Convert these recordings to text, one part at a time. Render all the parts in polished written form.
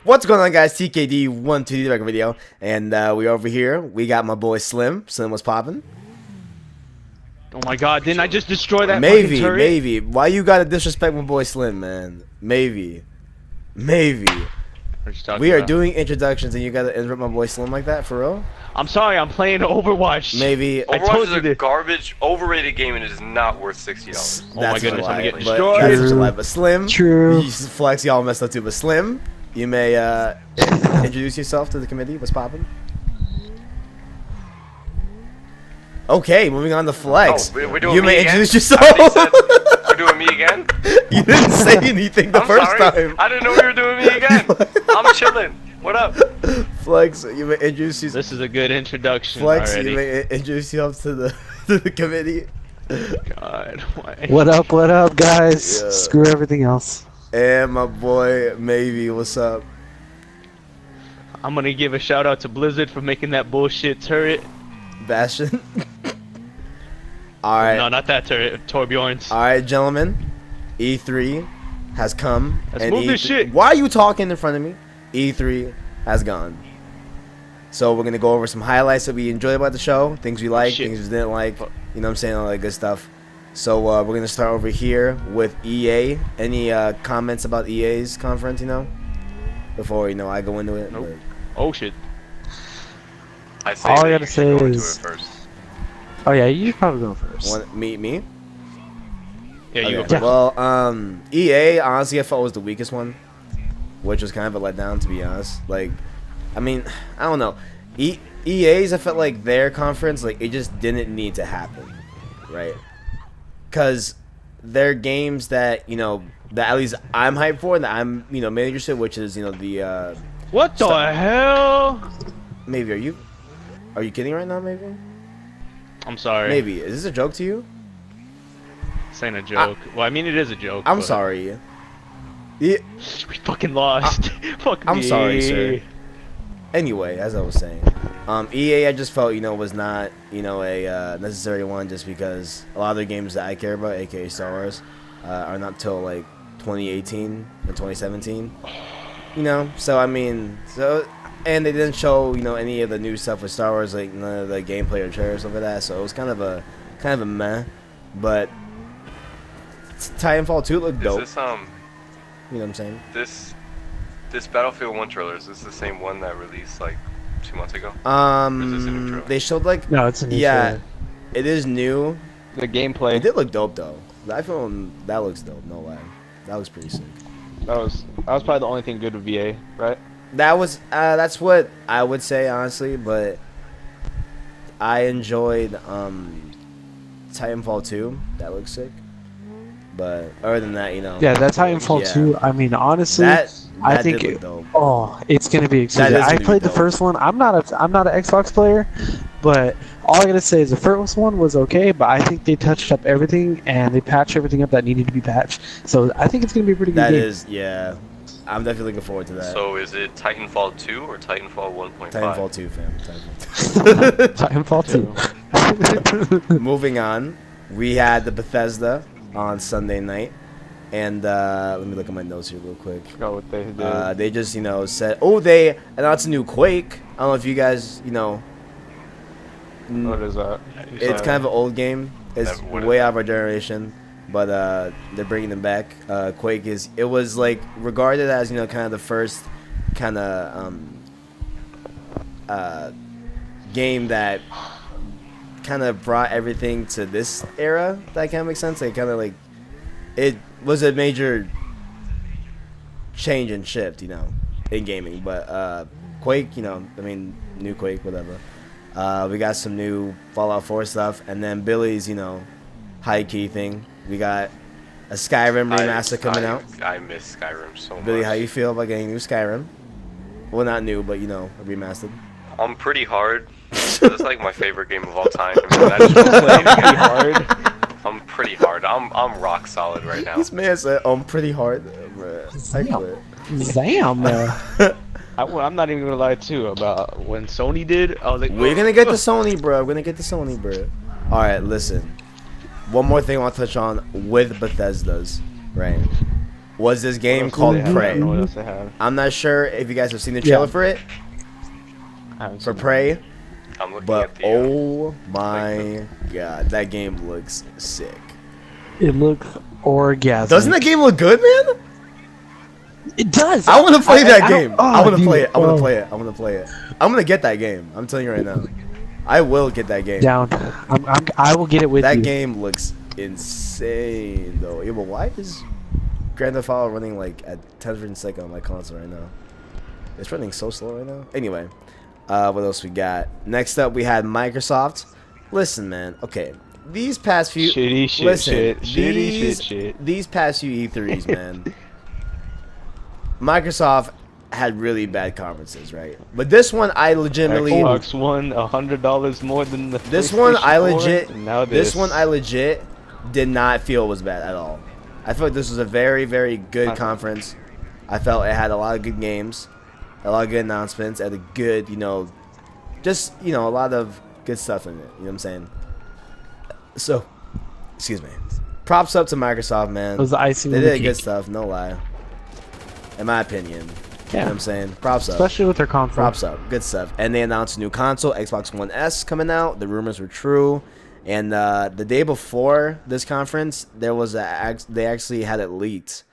What's going on, guys? TKD123 record video, and we over here. We got my boy Slim. Slim was popping. Oh my God! Didn't I just destroy that? Maybe, fucking turret? maybe. Why you gotta disrespect my boy Slim, man? Maybe. We are doing introductions, and you gotta interrupt my boy Slim like that, for real? I'm sorry, I'm playing Overwatch. Maybe. Overwatch is a garbage, overrated game, and it is not worth $60. Oh my goodness, I'm gonna get But destroyed. that's such a lie. But Slim, True. Flex, y'all messed up too. But Slim, you may introduce yourself to the committee. What's popping? Okay, moving on to Flex. Oh, we're doing you me may again? introduce yourself. We're doing me again? You didn't say anything the I'm first sorry. time. I didn't know we were doing me again. I'm chilling. What up? Flex, you may introduce yourself. This is a good introduction Flex, already. you may introduce yourself to the committee. God, why? What up, guys? Yeah. Screw everything else. And my boy Maybe, what's up? I'm gonna give a shout out to Blizzard for making that bullshit turret. Bastion. Alright. No, not that turret. Torbjorn's. Alright, gentlemen. E3 has come. Let's and move this shit. Why are you talking in front of me? E3 has gone. So we're gonna go over some highlights that we enjoyed about the show, things we liked, Shit. things we didn't like. You know what I'm saying? All that good stuff. So we're gonna start over here with EA. Any comments about EA's conference? You know, before I go into it. Nope. Oh shit. I say All I that gotta you should say go into is- it first. Oh yeah, you should probably go first. Me? Yeah, you Okay. go. Well, EA honestly I felt was the weakest one, which was kind of a letdown to be honest. Like, I mean, I don't know. EA's I felt like their conference, like it just didn't need to happen, right? Cause they're games that that at least I'm hyped for, that I'm mainly interested, which is the What the hell? maybe are you kidding right now? Maybe I'm sorry. maybe is this a joke to you? This ain't a joke. Well, I mean it is a joke. I'm but sorry. Yeah. We fucking lost. Fuck I'm me. sorry, sir. Anyway, as I was saying, EA I just felt was not a necessary one, just because a lot of the games that I care about, aka Star Wars, are not till like 2018 and 2017. So I mean, and they didn't show any of the new stuff with Star Wars, like none of the gameplay or trailers over that. So it was kind of a meh. But Titanfall 2 looked dope. Is this You know what I'm saying? this Battlefield 1 trailer, is this the same one that released like 2 months ago? Or is this a new trailer? They showed like No, it's a new yeah, trailer. it is new. The gameplay. It did look dope though. I feel that looks dope. No lie, that looks pretty sick. That was probably the only thing good with VA, right? That's what I would say honestly, but I enjoyed Titanfall 2. That looks sick. But other than that, Yeah, that's Titanfall yeah. 2. I mean, honestly, I I think did look dope. oh, it's gonna be exciting. is gonna I be played the dope. first one. I'm not an Xbox player, but all I gotta say is the first one was okay. But I think they touched up everything and they patched everything up that needed to be patched. So I think it's gonna be a pretty good That game. is, yeah. I'm definitely looking forward to that. So is it Titanfall 2 or Titanfall 1.5? Titanfall 2, fam. Titanfall Titanfall 2. Moving on, we had the Bethesda on Sunday night, and let me look at my notes here real quick. Forgot what they did. They just said, oh, they announced a new Quake. I don't know if you guys What is that? it's kind of an old game. It's What is way that? out of our generation, but they're bringing them back. Quake it was like regarded as kind of the first kind of game that kind of brought everything to this era. That kind of makes sense. Like kind of like it was a major change and shift, in gaming. But Quake, I mean, new Quake, whatever. We got some new Fallout 4 stuff, and then Billy's, high key thing. We got a Skyrim remaster coming out. I miss Skyrim so much. Billy, how you feel about getting new Skyrim? Well, not new, but remastered. I'm pretty hard. It's like my favorite game of all time. I mean, I just play Pretty hard. I'm pretty hard. I'm rock solid right now. This man said, "I'm pretty hard." Bruh. I quit. Damn. I'm not even gonna lie too. About when Sony did, I was like, We're gonna get to Sony, bro. We're gonna get to Sony, bro. All right, listen. One more thing I want to touch on with Bethesda's, right? was this game What else called they have? I Prey. don't know what else they have. I'm not sure if you guys have seen the trailer Yeah. for it, I haven't for seen Prey, I'm looking but at the. oh my god, that game looks sick. It looks orgasmic. Doesn't that game look good, man? It does. I want to play that I don't- game. oh, I want to dude, play it. I want oh. to play it. I want to play it. I'm gonna get that game. I'm telling you right now. I will get that game. Down. I will get it with That you. game looks insane, though. Yeah, but why is Grand Theft Auto running like at 10 frames per second on my console right now? It's running so slow right now. Anyway, what else we got? Next up, we had Microsoft. Listen, man. Okay, these past few Shitty shit, listen, shit, shitty these, shit. These past few E3s, man. Microsoft had really bad conferences, right? But this one, I legitimately. Xbox One $100 more than the. This one, I PlayStation 4, legit. and now This one, I legit did not feel was bad at all. I felt this was a very, very good conference. I felt it had a lot of good games, a lot of good announcements, and a good, just a lot of good stuff in it. You know what I'm saying? So, excuse me. Props up to Microsoft, man. It was the icing They on the did good cake. stuff, no lie. In my opinion. You know Yeah. what I'm saying? Props up. Especially with their console. Props up. Good stuff. And they announced a new console, Xbox One S, coming out. The rumors were true. And the day before this conference, they actually had it leaked,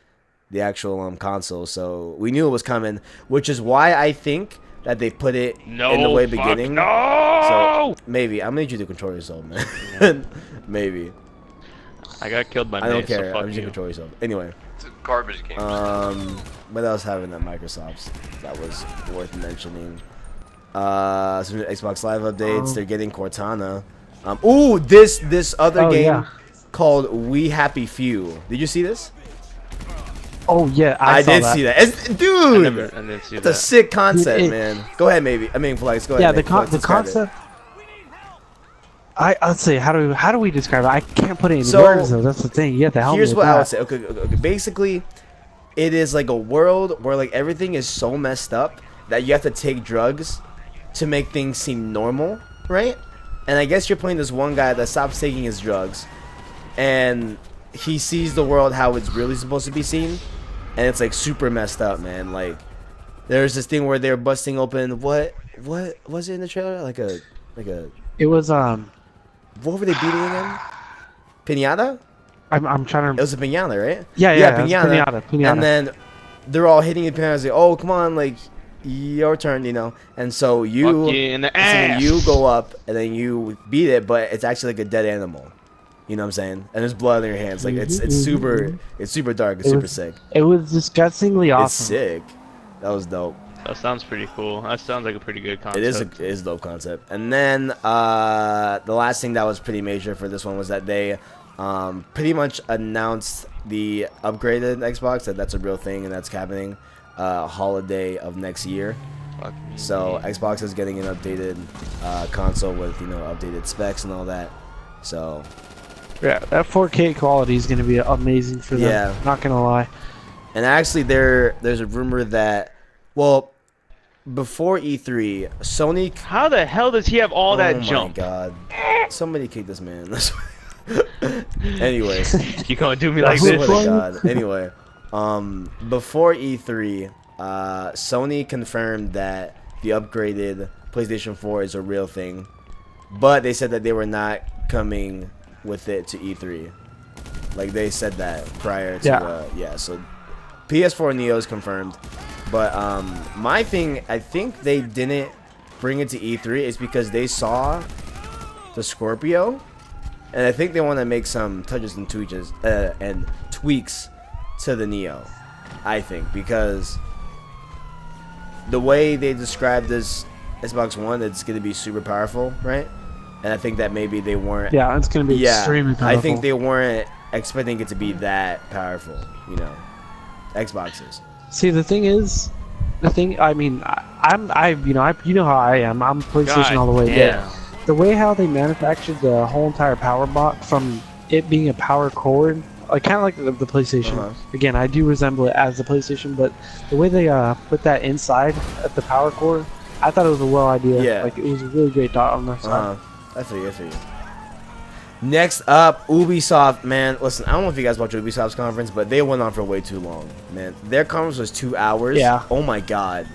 the actual console. So we knew it was coming, which is why I think that they put it in the way beginning. No. So maybe I'm gonna need you to control yourself, man. Maybe. I got killed by I don't Mace, so care. fuck I'm just you. gonna control yourself. Anyway. It's a garbage game. What else having at Microsoft's that was worth mentioning? Some Xbox Live updates. They're getting Cortana. Ooh, this other game yeah. called We Happy Few. Did you see this? Oh yeah, I saw did that. see that. I Dude, didn't see it's a that. sick concept, Dude, man. Go ahead, maybe. I mean, Flex. Go ahead. Yeah, maybe. the Flex, describe it. concept. I'd say how do we describe it? I can't put it in So, words though. That's the thing. You have to help me Here's with what I that. would say. Okay. Basically, it is like a world where like everything is so messed up that you have to take drugs to make things seem normal, right? And I guess you're playing this one guy that stops taking his drugs, and he sees the world how it's really supposed to be seen, and it's like super messed up, man. Like there's this thing where they're busting open what was it in the trailer? Like a It was what were they beating again? Pinata? I'm trying It to. was a pinata, right? Yeah, it was pinata. pinata. And then they're all hitting the pinata. Like, oh, come on, like your turn, And so Fuck you you, in the so then ass. you go up and then you beat it, but it's actually like a dead animal. You know what I'm saying? And there's blood in your hands. Like it's super dark. It's It super was- sick. It was disgustingly It's awesome. sick. That was dope. That sounds pretty cool. That sounds like a pretty good concept. It is a dope concept. And then the last thing that was pretty major for this one was that they pretty much announced the upgraded Xbox, that's a real thing and that's happening holiday of next year. Fuck me. So Xbox is getting an updated console with updated specs and all that. So Yeah, that 4K quality is going to be amazing for them. Yeah. Not going to lie. and actually there's a rumor that before E3 Sony. How the hell does he have all that jump? Oh my god! Somebody kick this man. Anyways. You gonna do me I like swear this? to God. Anyway, before E3, Sony confirmed that the upgraded PlayStation 4 is a real thing, but they said that they were not coming with it to E3. Like they said that prior to so PS4 Neo is confirmed, but my thing, I think they didn't bring it to E3 is because they saw the Scorpio. And I think they want to make some touches and tweaks to the Neo. I think because the way they described this Xbox One, it's going to be super powerful, right? And I think that maybe they weren't. Yeah, it's going to be extremely powerful. I think they weren't expecting it to be that powerful. Xboxes. See, the thing is, I mean, you know how I am. I'm PlayStation all the way. Yeah. The way how they manufactured the whole entire power block from it being a power cord, like kind of like the PlayStation. Uh-huh. Again, I do resemble it as the PlayStation, but the way they put that inside at the power cord, I thought it was a well idea. Yeah. Like it was a really great thought on that side. I feel you. Next up, Ubisoft, man. Listen, I don't know if you guys watch Ubisoft's conference, but they went on for way too long, man. Their conference was 2 hours. Yeah. Oh my god,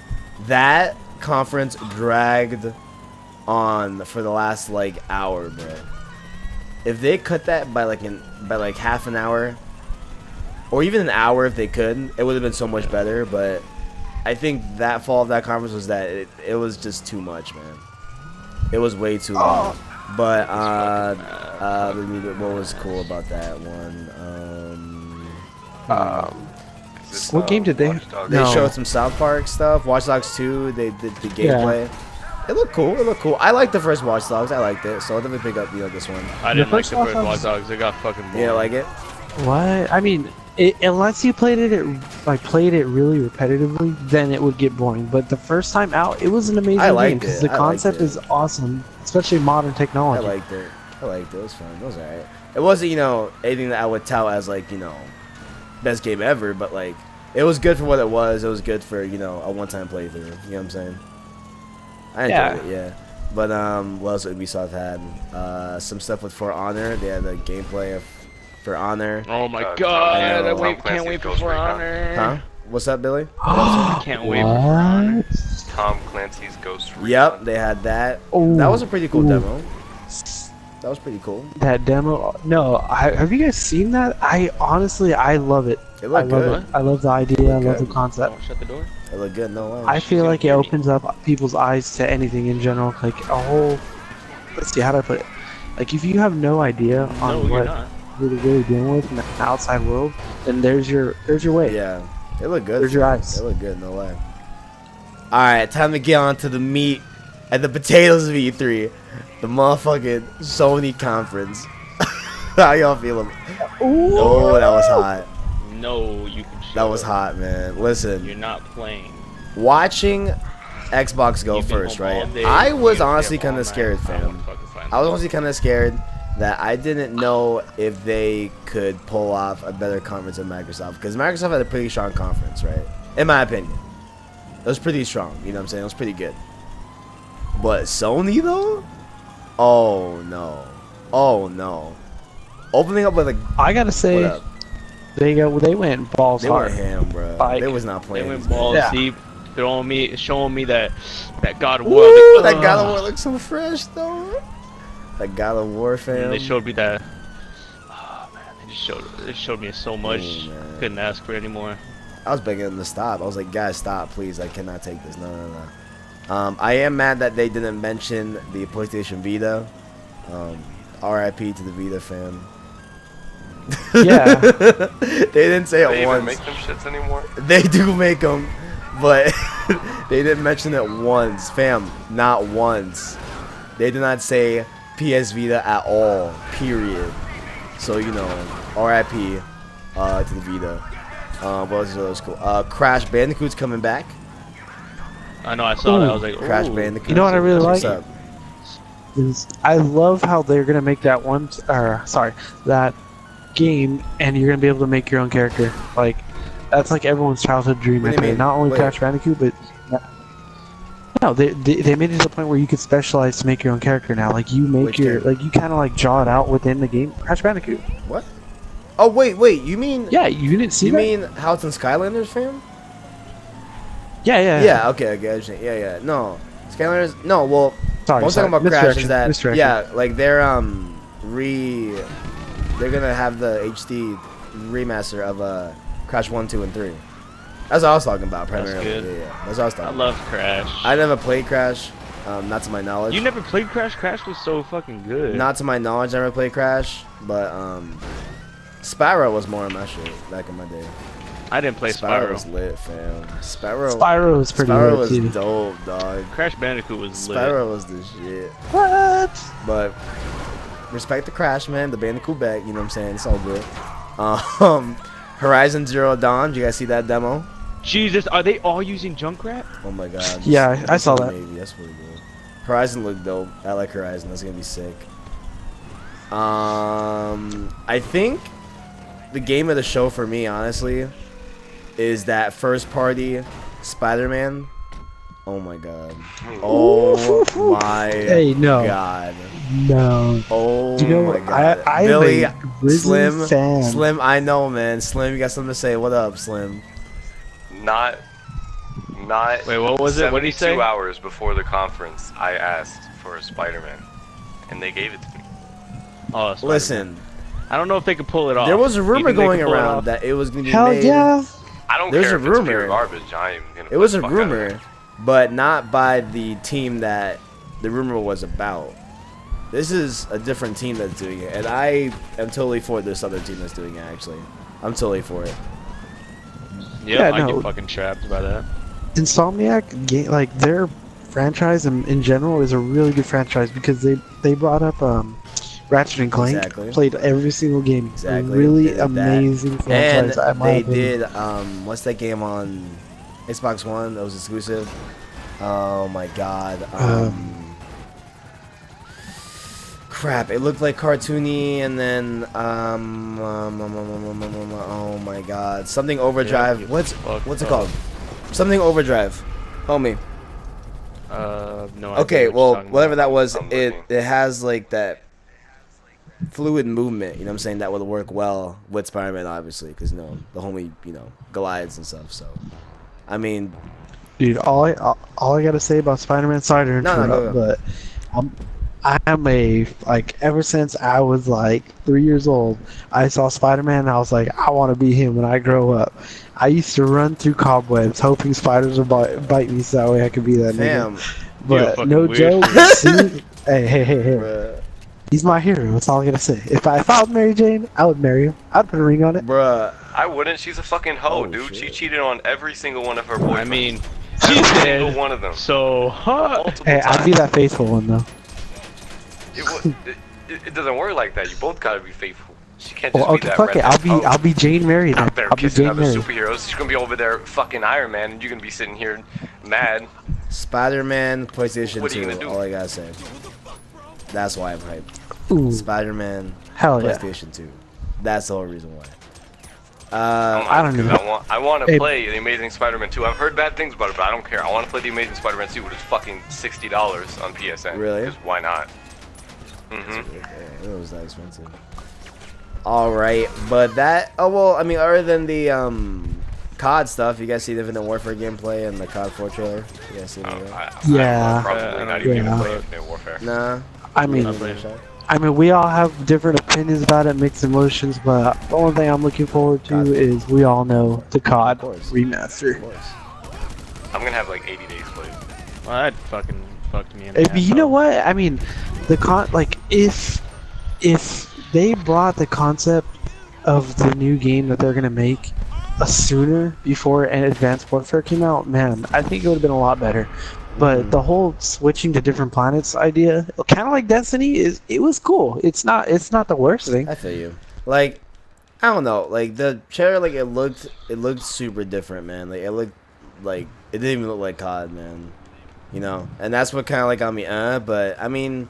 that conference dragged on for the last like hour, bro. If they cut that by like half an hour, or even an hour, if they could, it would have been so much better. But I think that fall of that conference was that it was just too much, man. It was way too long. But what was cool about that one? What game did they? They showed some South Park stuff. Watch Dogs 2. They did the gameplay. It looked cool. It looked cool. I liked the first Watch Dogs. I liked it. So I'll definitely pick up this one. I didn't like the first Watch Dogs. It got fucking boring. You don't like it? What? I mean, unless you played it really repetitively, then it would get boring. But the first time out, it was an amazing game because the concept is awesome, especially modern technology. I liked it. It was fun. It was alright. It wasn't anything that I would tout as best game ever, but like it was good for what it was. It was good for a one-time playthrough. You know what I'm saying? I enjoyed it, yeah. But what else Ubisoft had? Some stuff with For Honor. They had the gameplay of For Honor. Oh my god! Can't wait for For Honor. Huh? What's up, Billy? Can't wait for For Honor. Tom Clancy's Ghost Recon. Yep, they had that. Ooh. That was a pretty cool demo. That was pretty cool. That demo? No, have you guys seen that? I love it. It looked good. I love the idea. I love the Oh, concept. shut the door. It looked good. No way. I feel like it opens up people's eyes to anything in general. Like a whole. Let's see, how do I put it? Like if you have no idea on what you're really dealing with in the outside world, then there's your way. Yeah, it looked good. There's your eyes. It looked good. No way. All right, time to get on to the meat and the potatoes of E3, the motherfucking Sony conference. How y'all feeling? Oh, that was hot. No, you can. That was hot, man. Listen, You're not playing. watching Xbox go You've been first, home right? all day. I was You've honestly been kind all of scared, night. fam. Fucking I was honestly kind of scared that I didn't know if they could pull off a better conference than Microsoft, because Microsoft had a pretty strong conference, right? In my opinion, it was pretty strong. You know what I'm saying? It was pretty good. But Sony though? Oh no! Oh no! Opening up with a I gotta say, what up? they went balls They hard. went ham, bro. Like, they was not They playing. went these balls games. deep, showing me that God of War. Woo, that God of War looks so fresh though. That God of War, fam. And they showed me that. Oh man, they showed me so much. man. Couldn't ask for any more. I was begging them to stop. I was like, guys, stop, please. I cannot take this. No. I am mad that they didn't mention the PlayStation Vita. RIP to the Vita, fam. Yeah. They didn't say Do they it even once. make them shits anymore? They do make them, but they didn't mention it once, fam. Not once. They did not say PS Vita at all. Period. So RIP to the Vita. What was cool? Crash Bandicoot's coming back. I know. I saw that. I was like, Crash ooh. Bandicoot. You know what I really What's like? up? I love how they're gonna make that that game, and you're gonna be able to make your own character. Like that's like everyone's childhood dream. What do you mean? Not only Wait. Crash Bandicoot, but no, they made it to the point where you could specialize to make your own character now. Like you make Which your character? like you kind of like draw it out within the game. Crash Bandicoot. What? Oh wait. You mean? Yeah, you didn't see You that? mean how it's in Skylanders, fam? Yeah. Yeah. Okay. I understand. Yeah. No, Skylanders. No. Well, Sorry, I was talking about Crash is that misdirection. like they're gonna have the HD remaster of Crash 1, 2, and 3. That's what I was talking about primarily. good. Yeah. That's what I was I talking love Crash. about. I never played Crash, not to my knowledge. You never played Crash? Crash was so fucking good. Not to my knowledge, I never played Crash, but Spyro was more of my shit back in my day. I didn't play Spyro Spyro. was lit, fam. Spyro Spyro is pretty Spyro good was too. dope, dog. Crash Bandicoot was lit. Spyro was the shit. What? But respect the Crash, man. The Bandicoot back, you know what I'm saying? It's all good. Horizon Zero Dawn, did you guys see that demo? Jesus, are they all using Junkrat? Oh my god. Yeah, I saw that. Maybe that's really good. Horizon looked dope. I like Horizon. That's gonna be sick. I think the game of the show for me, honestly, is that first party Spider-Man. Oh my god. Oh my Hey, no. god. No. Oh You know, my god. I Billy, am a Grizzlies fan. Slim, I know, man. Slim, you got something to say. What up, Slim? Not. Wait, what was it? What did he say? 72 hours before the conference, I asked for a Spider-Man, and they gave it to me. Oh, Spider-Man. Listen, I don't know if they could pull it off. there was a Do you rumor think they going could pull it around off? that it was going to be Hell made. yeah. I don't There's care a if it's pure rumor. garbage. I am gonna It was put a the fuck out of rumor, it. but not by the team that the rumor was about. This is a different team that's doing it, and I am totally for this other team that's doing it, actually. I'm totally for it. Yeah, Yeah, I no. get fucking trapped by that. Insomniac, like their franchise in general is a really good franchise because they brought up Ratchet and Clank, Exactly. played every single game. Exactly. A really They did that. amazing And franchise. in my they opinion. did, what's that game on Xbox One that was exclusive? Oh my god. Crap, it looked like cartoony, and then, oh my god. Something Overdrive. Yeah, What's it called? up. Something Overdrive. Homie. No. Okay, idea what you're well, talking whatever about. that was, I'm it looking. has like that fluid movement, you know what I'm saying, that would work well with Spider-Man, obviously, because, you know, the homie, you know, glides and stuff, so. I mean, Dude, all I gotta say about Spider-Man, sorry to No, no, interrupt, go. but I'm a, like, ever since I was like 3 years old, I saw Spider-Man and I was like, I want to be him when I grow up. I used to run through cobwebs hoping spiders would bite me so that way I could be that fam, nigga. You're But fucking no weird. joke, soon, hey, bruh, he's my hero. That's all I gotta say. If I was Mary Jane, I would marry him. I'd put a ring on it. bruh. I wouldn't. She's a fucking hoe, Oh, dude. She shit. cheated on every single one of her boyfriends. I mean, every she's single dead. one of them. So, Multiple Hey, I'd be times. that faithful one though. It doesn't work like that. You both gotta be faithful. She can't just Well, be okay, that fuck it. redneck hoe I'll be Jane Mary then. out there I'll be kissing Jane other Mary. superheroes. She's gonna be over there fucking Iron Man, and you're gonna be sitting here mad. Spider-Man, PlayStation What are you 2, gonna do? all I gotta say. That's why I'm hyped. Ooh, Spider-Man, hell yeah. PlayStation 2. That's the whole reason why. I don't know. I want to Hey. play The Amazing Spider-Man 2. I've heard bad things about it, but I don't care. I want to play The Amazing Spider-Man 2, but it's fucking $60 on PSN. Really? Because why not? Mm-hmm. Yeah, it was that expensive. Alright, but that, oh well, I mean, other than the COD stuff, you guys see the Infinite Warfare gameplay and the COD 4 trailer? You guys see that? Yeah. I'm probably I not don't even know. gonna play Infinite Warfare. Nah. I mean, Not playing shot? we all have different opinions about it, mixed emotions, but the only thing I'm looking forward to COD. is we all know the COD Of course. remaster. Of course. I'm gonna have like 80 days played. well, that fucking fucked me in the But you ass know up. what? I mean, if they brought the concept of the new game that they're gonna make sooner before an Advanced Warfare came out, man, I think it would have been a lot better. But the whole switching to different planets idea, kind of like Destiny, it was cool. It's not the worst thing. I feel you. Like, I don't know. Like the trailer, like it looked super different, man. Like it looked like it didn't even look like COD, man. You know, and that's what kind of like got me. But I mean,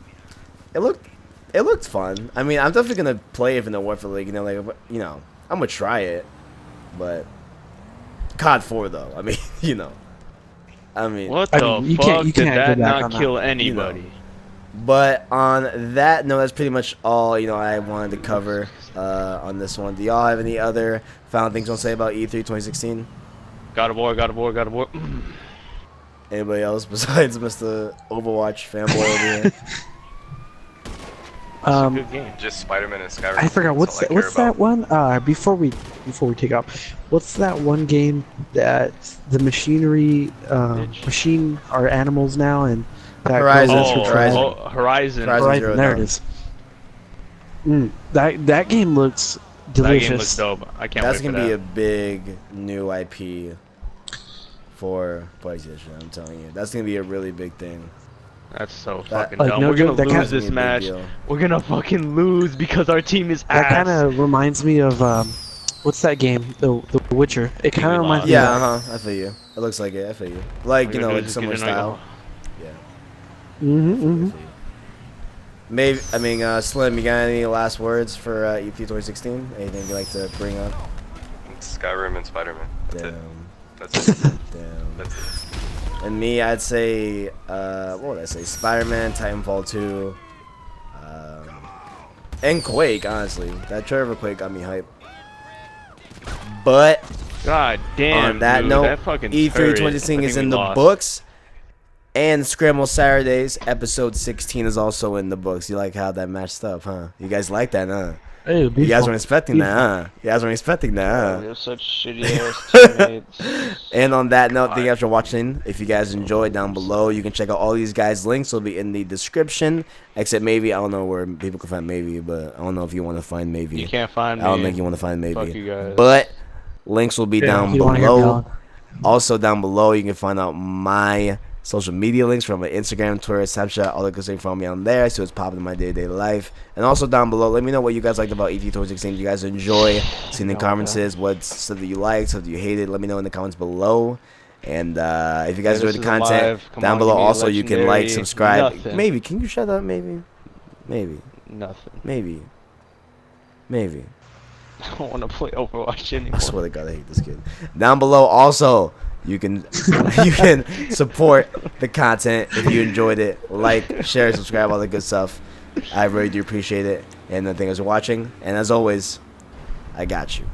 it looked fun. I mean, I'm definitely gonna play it in the Warfare League. You know, like I'm gonna try it. But COD 4 though. I mean, you know. I mean, What I the mean, you fuck can't did go that back on not that. kill anybody? But on that note, that's pretty much all I wanted to cover on this one. Do y'all have any other final things you want to say about E3 2016? Got a boy, got a boy, got a boy. Anybody else besides Mr. Overwatch fanboy over here? It's a good game. Just Spider-Man and Skyrim. I forgot That's all I care what's that about. one? Before we take off, what's that one game that the machinery machine are animals now and that Horizon. goes Oh, through trash? Horizon. Horizon. Zero There it Dawn. is. That game looks That delicious. game looks dope. I can't That's wait for gonna be that. a big new IP for PlayStation. I'm telling you, that's gonna be a really big thing. That's so That- fucking like, dumb. no We're gonna joke, that lose kinda- this That's gonna match. be a big deal. We're gonna fucking lose because our team is That ass. kind of reminds me of what's that game? The Witcher. It kind we of reminds lost. me. Yeah, Of I feel you. It looks like it. I feel you. Like We're you know, gonna like do is similar get an style. Yeah. Mm-hmm. Maybe I mean, Slim, you got any last words for E3 2016? Anything you'd like to bring up? Skyrim and Spider-Man. That's it. Damn. That's it. Damn. That's it. And me, I'd say, what would I say? Spider-Man, Titanfall 2, and Quake, honestly. That trailer for Quake got me hype. But, God damn, on that dude, note, that fucking E3 turret, 2016 I is think in we the lost. books. And Scramble Saturdays, episode 16 is also in the books. You like how that matched up, huh? You guys like that, huh? Hey, You guys weren't expecting that, huh? You guys weren't expecting that, huh? They're such shitty ass teammates. And on that note, thank you guys for watching. If you guys enjoyed, down below, you can check out all these guys' links. Will be in the description. Except maybe, I don't know where people can find maybe, but I don't know if you want to find maybe. You can't find me. I don't think you want to find maybe. Fuck you guys. But links will be down if you wanna hear me below. on. Also down below, you can find out my social media links from my Instagram, Twitter, Snapchat, all the good stuff. Follow me on there, so it's popping in my day-to-day life. And also down below, let me know what you guys liked about E3 2016. Do you guys enjoy seeing the conferences? What stuff that you liked, stuff that you hated? Let me know in the comments below. And if you guys enjoyed the content, down below also you can like, subscribe. Nothing. Maybe, can you shut up? Maybe. Nothing. Maybe. I don't want to play Overwatch anymore. I swear to God, I hate this kid. Down below, also, you can you can support the content if you enjoyed it. Like, share, subscribe, all the good stuff. I really do appreciate it. And thank you guys for watching. And as always, I got you.